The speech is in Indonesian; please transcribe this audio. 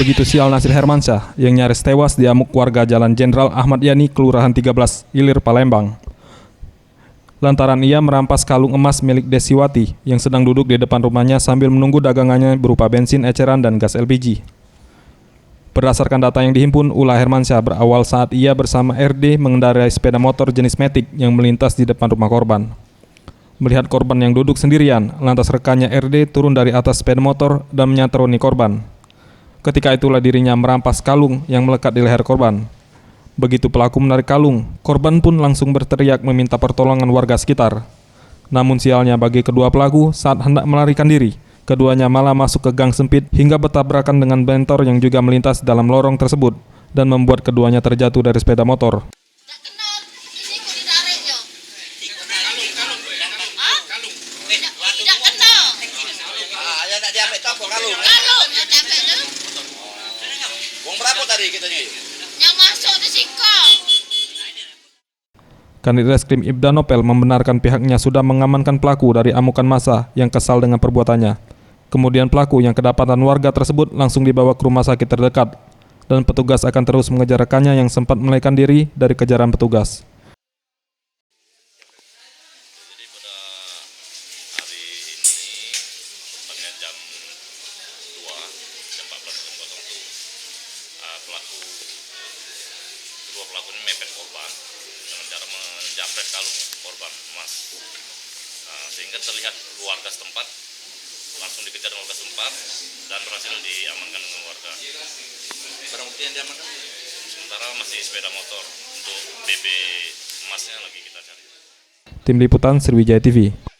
Begitu sial nasib Hermansyah yang nyaris tewas diamuk warga Jalan Jenderal Ahmad Yani, Kelurahan 13, Ilir, Palembang. Lantaran ia merampas kalung emas milik Desiwati yang sedang duduk di depan rumahnya sambil menunggu dagangannya berupa bensin eceran dan gas LPG. Berdasarkan data yang dihimpun, ulah Hermansyah berawal saat ia bersama RD mengendarai sepeda motor jenis Matic yang melintas di depan rumah korban. Melihat korban yang duduk sendirian, lantas rekannya RD turun dari atas sepeda motor dan menyantroni korban. Ketika itulah dirinya merampas kalung yang melekat di leher korban. Begitu pelaku menarik kalung, korban pun langsung berteriak meminta pertolongan warga sekitar. Namun sialnya bagi kedua pelaku, saat hendak melarikan diri, keduanya malah masuk ke gang sempit hingga bertabrakan dengan bentor yang juga melintas dalam lorong tersebut dan membuat keduanya terjatuh dari sepeda motor. Berapa tadi kitanya? Yang masuk di singkong. Kanit Reskrim Ibda Nopel membenarkan pihaknya sudah mengamankan pelaku dari amukan massa yang kesal dengan perbuatannya. Kemudian pelaku yang kedapatan warga tersebut langsung dibawa ke rumah sakit terdekat dan petugas akan terus mengejar rekannya yang sempat melarikan diri dari kejaran petugas. Jadi pada hari ini tepatnya jam 14.00 itu kedua pelaku ini mepet korban dengan cara menjamret kalung korban emas, sehingga terlihat warga setempat langsung dikejar dengan warga setempat dan berhasil diamankan dengan warga. Barang bukti yang diamankan sementara masih sepeda motor, untuk BB emasnya lagi kita cari. Tim Liputan Sriwijaya TV.